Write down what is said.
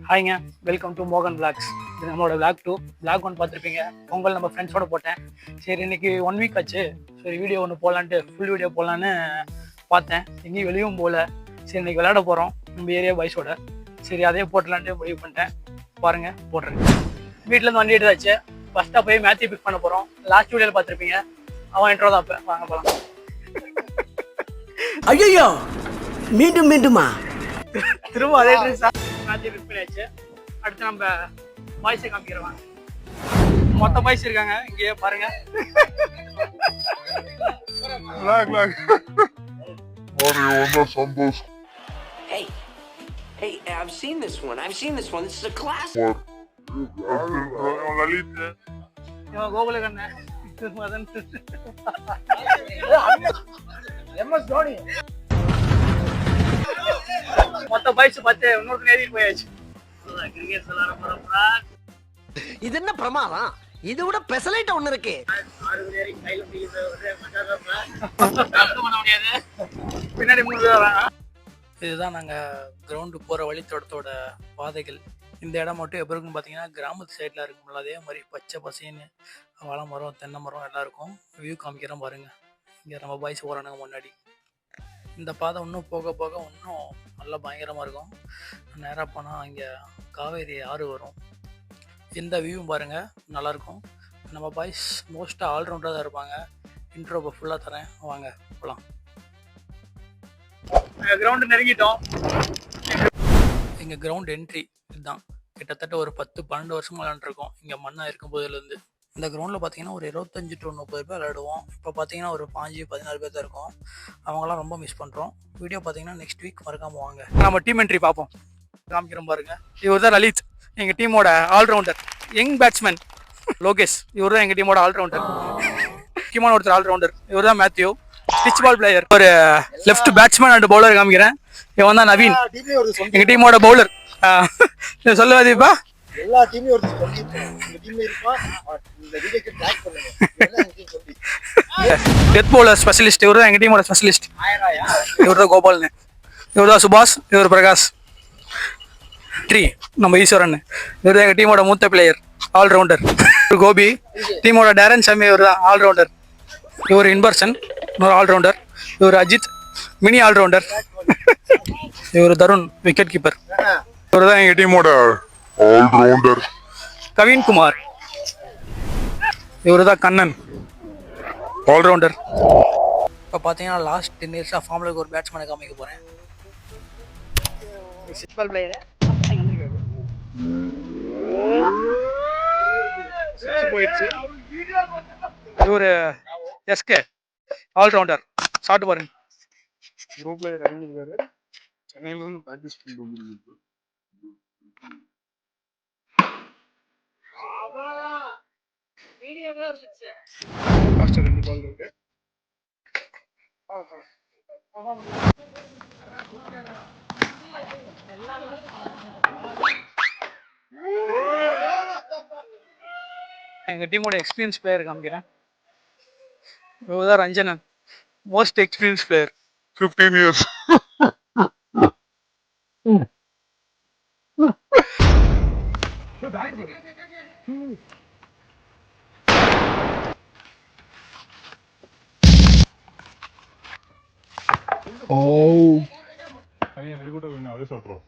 ஹாய்ங்க, welcome to மோகன் vlogs. இது நம்மளோட விளாக் 2. விளாக் 1 பார்த்துருப்பீங்க. பொங்கல் நம்ம ஃப்ரெண்ட்ஸோட போட்டேன். சரி, இன்னைக்கு 1 வீக் ஆச்சு. சரி, வீடியோ ஒன்று போடலான்ட்டு ஃபுல் வீடியோ போடலான்னு பார்த்தேன். எங்கேயும் வெளியும் போகல. சரி, இன்னைக்கு விளையாட போகிறோம் நம்ம ஏரியா பாய்ஸோட. சரி, அதே போட்டலான்ட்டு முடிவு பண்ணிட்டேன். பாருங்கள், போடுறேன். வீட்டிலேருந்து வண்டி எடுத்தாச்சு. ஃபஸ்ட்டாக போய் மேட்சை பிக் பண்ண போகிறோம். லாஸ்ட் வீடியோவில் பார்த்துருப்பீங்க. அவன் இன்ட்ரோ தான். அப்போ வாங்க போகலாம். ஐயோ, மீண்டும் மீண்டுமா? திரும்ப அதே ட்ரெஸ் மேட்சை பிக் பண்ணியாச்சு. அடுத்து நம்ம பாய்ஸை காமிக்கிறோம். மொத்த பாய்ஸ் இருக்காங்க இங்கேயே பாருங்க. Hey, I've seen this one. This is a classic. இவன் கோகுலகண்ணன், மதன், மொத்த பாய்ஸ் பார்த்து இன்னொரு நேரி போயாச்சு. இது என்ன பிரமாதம்? இது விட பெசலைட் ஒண்ணு இருக்கு. பின்னாடி 3 பேர் வராங்க. இதுதான் நாங்கள் கிரவுண்டு போகிற வழித்தோட்டத்தோட பாதைகள். இந்த இடம் மட்டும் எப்படி இருக்குன்னு பார்த்தீங்கன்னா, கிராமத்து சைடில் இருக்கும்ல, அதே மாதிரி பச்சை பசைன்னு வாழை மரம், தென்னை மரம் எல்லாம் இருக்கும். வியூ காமிக்கிறோம் பாருங்கள். இங்கே நம்ம பாய்ஸ் போகிறானுங்க முன்னாடி. இந்த பாதை இன்னும் போக போக இன்னும் நல்லா பயங்கரமாக இருக்கும். நேராக போனால் இங்கே காவேரி ஆறு வரும். இந்த வியூவும் பாருங்கள், நல்லாயிருக்கும். நம்ம பாய்ஸ் மோஸ்ட்டாக ஆல்ரவுண்டராக தான் இருப்பாங்க. இன்ட்ரோ இப்போ ஃபுல்லாக தரேன், வாங்க போகலாம். கிரவுண்டு நெருங்கிட்டோம். எங்கள் கிரவுண்ட் என்ட்ரி இதுதான். கிட்டத்தட்ட ஒரு 10-12 வருஷமாக விளையாண்டுருக்கோம் இங்கே மண்ணாக இருக்கும் போதுலேருந்து. இந்த கிரவுண்டில் பார்த்தீங்கன்னா ஒரு 25 to 30 பேர் விளையாடுவோம். இப்போ பார்த்தீங்கன்னா ஒரு 15-16 பேர் தான் இருக்கும். அவங்களாம் ரொம்ப மிஸ் பண்ணுறோம். வீடியோ பார்த்தீங்கன்னா நெக்ஸ்ட் வீக் மறக்காமல் வாங்க. நம்ம டீம் என்ட்ரி பார்ப்போம். காமிக்கிறோம் பாருங்க. இவர் தான் லலித், எங்கள் டீமோட ஆல்ரவுண்டர். யங் பேட்ஸ்மேன் லோகேஷ், இவர் தான் எங்கள் டீமோட ஆல்ரவுண்டர். முக்கியமான ஒருத்தர் ஆல்ரவுண்டர், இவர் தான் மேத்யூ, பிட்ச் பால் பிளேயர். ஒரு லெஃப்ட் பேட்ஸ்மேன் அண்ட் பவுலர் காமிக்கிறேன். இவன் தான் நவீன், எங்கள் டீமோட பவுலர். சொல்லுவாதிப்பா, எல்லா டீமையும் ஒரு சொல்லிட்டேன். இந்த டீம்ல இருப்பான், இந்த வீடியோக்கு டாக் பண்ணுங்க. எல்லாம் எங்க சொல்லி டெத் பவுலர் ஸ்பெஷலிஸ்ட், இவர் தான் எங்கள் டீமோட ஸ்பெஷலிஸ்ட். இவர் தான் கோபால்னு, இவர் தான் சுபாஷ், இவர் பிரகாஷ். நம்ம ஈஸ்வரன், இவர் தான் எங்கள் டீமோட மூத்த பிளேயர், ஆல்ரவுண்டர். கோபி, டீமோட டேரன் சாமி, இவர் தான் ஆல்ரவுண்டர். இவர் இன்பர்சன், இன்னொரு ஆல்ரவுண்டர். இவர் அஜித், மினி ஆல்ரவுண்டர். இவர் தருண், விக்கெட் கீப்பர். இவர் தான் எங்கள் டீமோட ஆல்ரவுண்டர். கவின் குமார், இவர் தான் கண்ணன், ஆல்ரவுண்டர். இப்போ பார்த்தீங்கன்னா லாஸ்ட் 10 இயர்ஸாக ஃபார்மில் ஒரு பேட்ஸ்மேனை காமிக்க போகிறேன். போயிடுச்சு. இவர் எஸ்கே, ஆல்ரவுண்டர். ஷார்ட் பாருங்க. குரூப்ல இறங்கிருக்காரு. சென்னையில இருந்து பிராக்டிஸ் பண்ணிட்டு வந்துருக்கு. லாஸ்ட் 2 பால் இருக்கு. எங்கள் டீமோட எக்ஸ்பீரியன்ஸ் பிளேயர் காமிக்கிறேன். இவர் தான் Ranjanan, most experience player, 15 years. Very good win. அதே சொல்றோம்.